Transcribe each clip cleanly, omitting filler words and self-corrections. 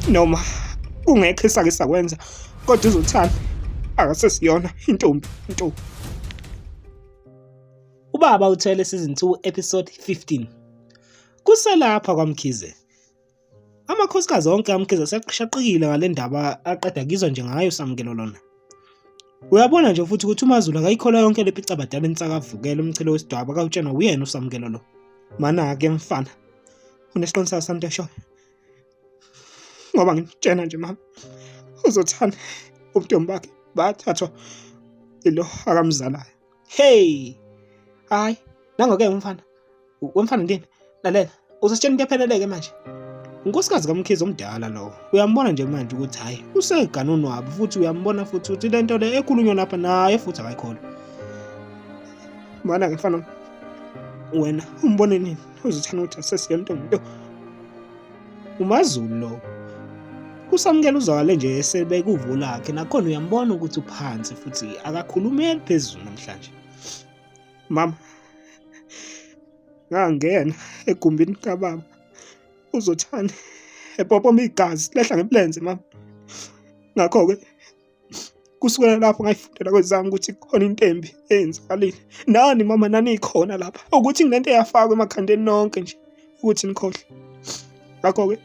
noma kungekho esake sakwenza, kodwa uzothanda akasesiyona intombi into. Ubaba uthwele season 2 episode 15. Kuselapha kwaMkhize. Amakhosikazi onke kaMkhize aseshaqekile ngale ndaba aqeda kizwa nje ngayo Samkelo lona. Uyabona nje futhi ukuthi uMaZulu akayikholwa yonke le pica badala insakavukela umchilo wesidwaba akawutshena uyena uSamkelo lo. Mana ke mfana. Unesiqiniseko santo esho. Ngoba ngitshena nje mama. Uzothanda ubuntombi bakhe bathathwa ilo akamzalayo. Hey! Hayi, nangoke mfana. Wemfana ndini? Lalela, uzositshela into epheleleke manje. Unkosikazi kaMkhize omdala lo. Uyambona nje manje ukuthi hayi, useganuni wabo futhi uyambona futhi ukuthi lento le ekhulunywa lapha naye futhi akayikholwa. Mana ke mfana. Wena umbone nini? Uzothanda ukuthi asesiyontombi nto. uMaZulu lo. Kusamkela uzwakale nje esebeka uvo lakhe nakhona uyambona ukuthi uphansi futhi akakhulumeli phezulu namhlanje. Mama. Ngangena egumbini kababa. Uzothanda epopoma igazi lehla ngemplenze mama. Ngakho ke kusukela lapho ngayifundela kwezami ukuthi khona intembi eyenzakalile. Nani mama nani ikhona lapha. Ukuthi nginento eyafakwa emakhandeni nonke nje ukuthi nikhohle. Ngakho ke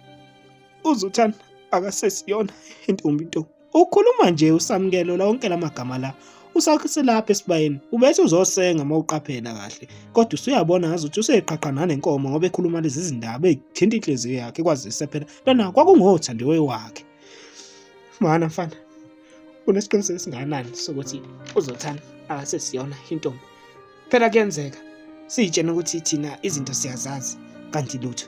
uzothanda akasesiyona intombi into. Ukhuluma nje uSamkelo lonke lamagama la. Usakhe lapha esibayeni. Ubethe uzosenga mawuqaphela kahle. Kodwa usuyabona ngazi ukuthi useqhaqhana nenkomo ngoba ekhuluma lezi zindaba ezithinta inhliziyo yakhe kwazise phela. Lana kwakungothandiwe wakhe. Mana mfana. Unesiqiniseko singanani sokuthi uzothanda akasesiyona intombi. Phela kuyenzeka. Sitshena ukuthi thina izinto siyazazi kanti lutho.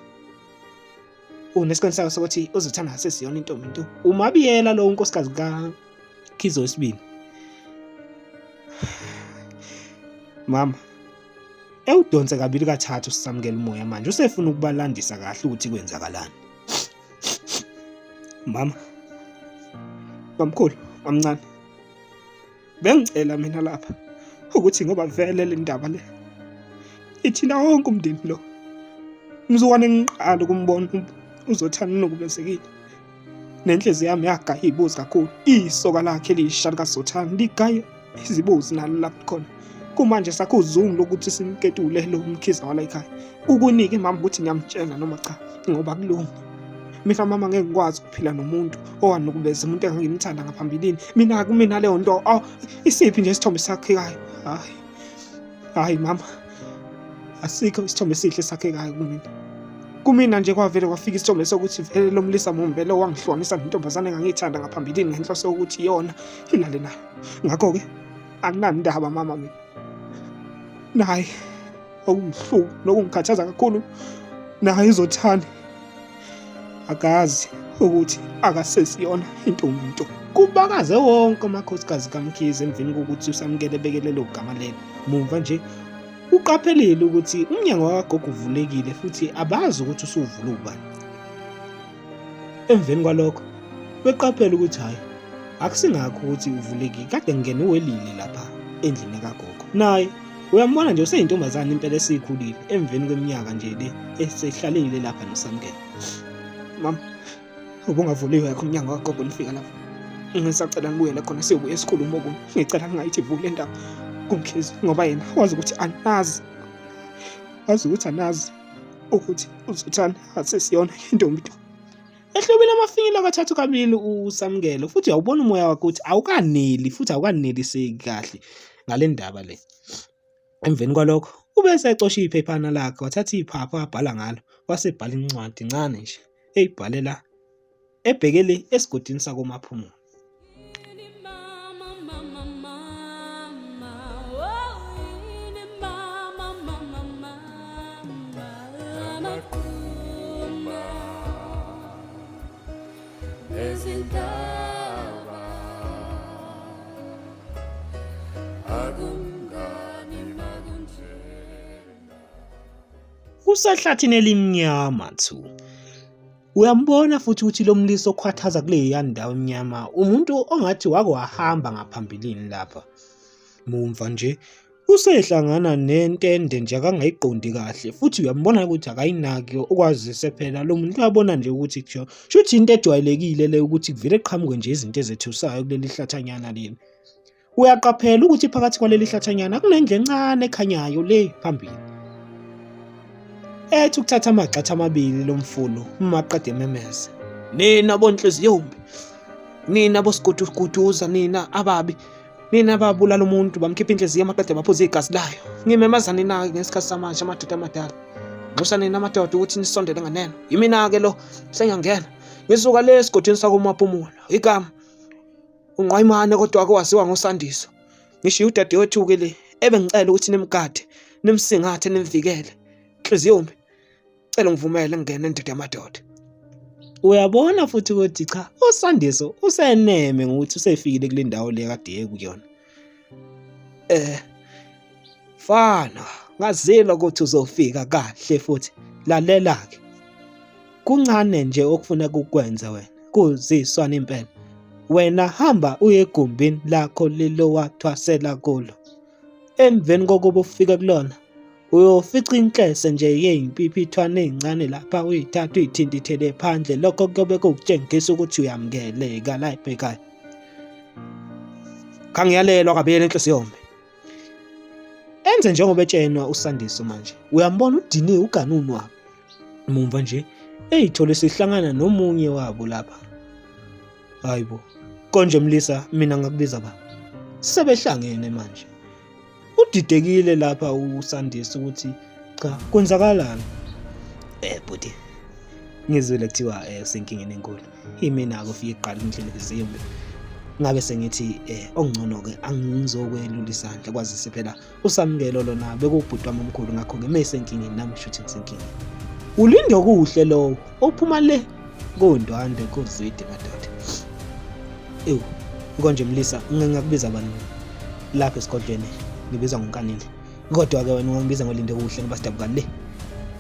Unesiqiniseko sokuthi uzothanda akasesiyona intombi into. Umabiyela lo unkosikazi kaKhize wesibili. Mama, ewudonse kabili kathathu uSamkela umoya manje usefuna ukubalandisa kahle ukuthi kwenzakalani. Mama. Bamkhulu, amncane. Bengicela mina lapha ukuthi ngoba vele le ndaba le ithina wonke umndeni lo. Ngizokwane ngiqala ukumbona uzothanda nokubezekile. Nenhliziyo yami yagaya izibuzi kakhulu. Isoka lakhe lishaka kaSothana ligaya izibuzi nalo lapha khona. Kumanje sakuzungu lokuthi simketule lo Mkhize wala ekhaya. Ukunike mama ukuthi ngiyamtshela noma cha ngoba kulunga. Mina mama ngeke ngikwazi ukuphila nomuntu owanokubeza umuntu engangimthanda ngaphambilini. Mina leyo nto isiphi nje isithombe sakhekayo. Hayi mama. Asikho isithombe esihle sakhekayo kumina. Kumina nje kwavele kwafika isithombe sokuthi vele lo Mlisa Mombele wangihlonisa ngentombazane engangiyithanda ngaphambilini ngenhloso ukuthi yona ilale nayo. Ngakho ke anginandaba mama mina. Nayi okungihluku nokungikhathaza kakhulu naye izothanda akazi ukuthi akasesiyona intombi into. Kubakaze wonke amakhosikazi kaMkhize emveni kokuthi uSamkele bekele lo gama lelo. Mumva nje uqaphelile ukuthi umnyango kagogo uvulekile futhi abazi ukuthi usuvula ubani. Emveni kwalokho beqaphela ukuthi hayi akusingakho ukuthi uvulekile kade ngene uwelile lapha endlini kagogo. Naye uyambona nje useyintombazana impela esikhulile emveni kweminyaka nje le esehlalile lapha noSamkele. Mama, ubungavuliwe yakho umnyango kagogo nifika lapha. Ngisacela ngibuyele khona siyobuya esikhuluma okunye. Ngicela ngingayithi vule indaba kuMkhize ngoba yena wazi ukuthi anazi. Wazi ukuthi anazi ukuthi uzothanda asesiyona intombi into. Ehlobile amafinyila kathathu kabili uSamkelo futhi awubona umoya wakhe ukuthi awukaneli futhi awukaneliseki kahle ngale ndaba le. Emveni kwalokho ubese ecosha iphephana lakhe wathatha iphapha abhala ngalo wasebhala incwadi incane nje eyibhalela ebhekele esigodini sakoMaphumulo. Kusehlathini elimnyama thu. Uyambona futhi ukuthi lo Mlisa okhwathaza kule yandawo emnyama umuntu ongathi wake wahamba ngaphambilini lapha. Mumva nje Usehlangana nentende nje akangayiqondi kahle futhi uyambona ukuthi akayinaki okwazise phela lo muntu uyabona nje ukuthi shuthi into ejwayelekile le ukuthi kuvele kuqhamuke nje izinto ezethusayo kuleli hlathanyana leli. Uyaqaphela ukuthi phakathi kwaleli hlathanyana kunendle encane ekhanyayo le phambili. Ethi ukuthatha amagxatha amabili lomfulo maqede memeze. Nina bonhliziyo yombi. Nina bosiguduguduza nina ababi. Nina babulala umuntu bamkhipha inhliziyo amaqede baphuza igazi layo. Ngimemaza nina ngesikhathi samanje amadoda amadala. Nxusa nina amadoda ukuthi nisondele nganeno. Yimina ke lo sengiyangena. Ngisuka lesigodini sakuMaphumulo. Igama uNgqwayimane kodwa akwaziwa ngoSandiso. Ngishiya udadewethu ke le ebengicela ukuthi nimgade, nimsingathe nimvikele. Inhliziyo yombi. Cela ngivumele ngene ndoda yamadoda. Uyabona futhi ukuthi cha uSandiso useneme ngokuthi usefikile kule ndawo le kade kuyona. Fana ngazela ukuthi uzofika kahle futhi lalela ke. Kuncane nje okufuna ukukwenza wena. Kuziswana impela. Wena hamba uye egumbini lakho lelo wathwasela kulo. Emveni kokuba ufika kulona uyofica inhlese nje yezimpipithwane ezincane lapha uyithatha uyithintithele phandle lokho kuyobe kukutshengisa ukuthi uyamukeleka la ekhaya. Khangiyalelwa kabele inhliziyo yombi. Enze njengoba etshenwa uSandiso manje. Uyambona udiniwe uganunu wabo. Mumva nje eyithole sihlangana nomunye wabo lapha. Hayibo. Konje Mlisa mina ngakubiza ba. Sebehlangene manje. Udidekile lapha uSandiso ukuthi cha kwenzakalani. Bhuti. Ngizwile kuthiwa usenkingeni enkulu. Imina akufika iqala inhliziyo yombi. Ngabe sengithi okungcono ke angizokwelula isandla kwazise phela usamukelo lona bekubhuti wami omkhulu ngakho ke mesenkingeni nami shuthi ngisenkingeni. Ulinde okuhle lo ophuma le kondwande kozwide madoda. Konje Mlisa ngingakubiza bani lapha esigodlweni ngibizwa ngoNkanini. Kodwa ke wena ungibiza ngolinde okuhle ngoba sidabuka le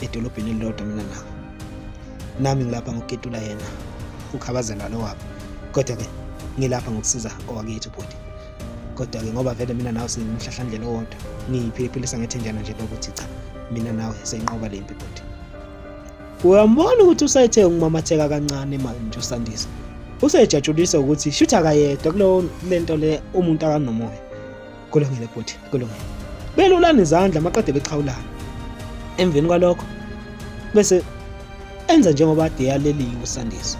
edolobheni elilodwa mina nawe. Nami ngilapha ngokuketula yena ukhabazela lo wabo. Kodwa ke ngilapha ngokusiza owakethu bhuti. Kodwa ke ngoba vele mina nawe sinimhlahlandlela owodwa ngiphiphilisa ngethenjana nje lokuthi cha mina nawe seyinqoba le mpi bhuti. Uyambona ukuthi usethe ngimamatheka kancane manje uSandiso. Usejatshulisa ukuthi shutha kayedwa kulo lento le umuntu akanomoya. Kulungile bhuti, kulungile. Belulana izandla maqede beqhawulana. Emveni kwalokho bese enza njengoba ade yaleliwe uSandiso.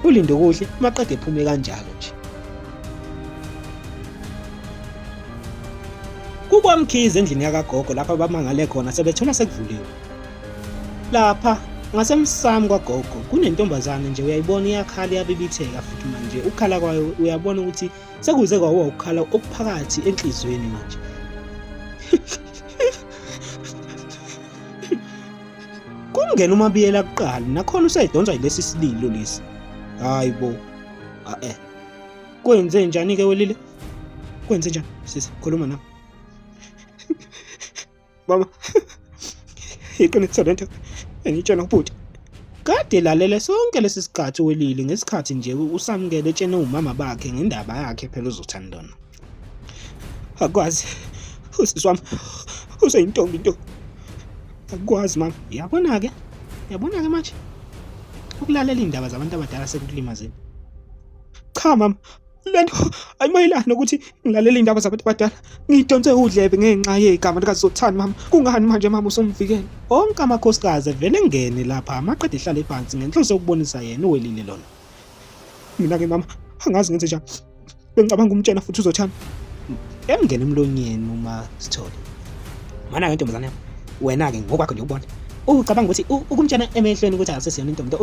Ulinde kuhle maqede ephume kanjalo nje. Kukwamkhize endlini yakagogo lapha bamangale khona sebethola sekuvuliwe. Lapha ngasemsamo kwagogo kunentombazane nje uyayibona iyakhala iyabibitheka futhi manje ukukhala kwayo uyabona ukuthi sekuze kwawo ukukhala okuphakathi enhlizweni manje. Kungena uMabiyela kuqala nakhona usayidonsa yilesi sililo lesi. Hayibo. Kwenze njani ke welile? Kwenze njani? Sisi khuluma nami. Mama. Iqiniso lento engitshela ubhuti. Kade lalele sonke lesi sikhathi welile ngesikhathi nje usamukele etshene umama bakhe ngendaba yakhe phela uzothandana. Akwazi. Usisi wami useyintombi into. Akwazi mama. Yabona ke manje. Ukulalela indaba zabantu abadala sekukulimazeni. Cha mama, lento ayimayelana ukuthi ngilalela indaba zabantu abadala. Ngidonse udlebe ngenxa yegama likaZothani mama. Kungani manje mama usomvikela? Onke amakhosikazi vele ngene lapha amaqede ehlale phansi ngenhloso yokubonisa yena uwelile lona. Mina ke mama angazi ngenze njani. Bengicabanga umtshela futhi uZothani. Emngene emlonyeni uma sithole. Mana ke intombazane yami. Wena ke ngokwakho nje ubona. Ucabanga ukuthi ukumtshena emehlweni ukuthi asesiyona intombi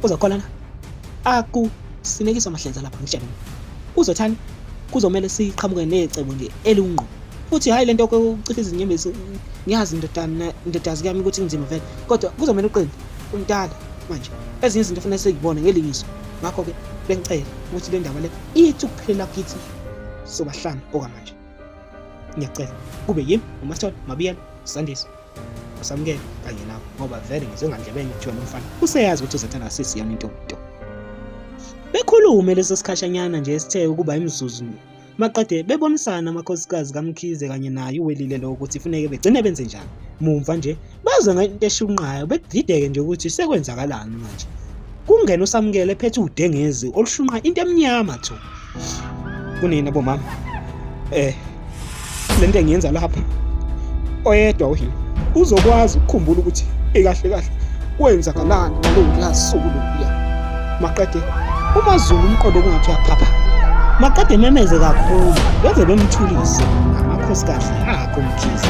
uzokhola na? Sinekiswa mahlenza lapha ngitshela. Uzothani kuzomela siqhamuke necebo nje elunqo. Futhi hayi lento ukucifa izinyembezi ngiyazi indodazi yami ukuthi inzima vele. Kodwa kuzomela uqine umdala manje. Ezinye izinto kufanele siyibone ngelingiso. Ngakho ke bengicela ukuthi le ndaba le ithi ukuphelela kithi sobahlanu okwamanje. Ngiyacela kube yimi uMaster Mabiyela Sandiso. Usamukele kanye nawe ngoba vele ngizongandlebeni kuthiwa nomfana useyazi ukuthi uZothani asesiyona into. Bekhulume leso sikhashanyana nje esithe ukuba imizuzu Maqede bebonisana amakhosikazi kaMkhize kanye naye uwelile lo ukuthi kufuneke begcine benze njani. Mumva nje baze ngento eshunqayo bedideke nje ukuthi sekwenzakalani manje. Kungena uSamkele ephethe udengezi olushunqa into emnyama thu. Kunina bomama. Lento engiyenza lapha. Oyedwa uhini uzokwazi ukukhumbula ukuthi ekahle kahle kwenzakalani ngalowo suku lokuya. Maqede uMaZulu umqondo kungathi uyaphapha. Maqede memeze kakhulu beze bemthulise amakhosikazi akho uMkhize.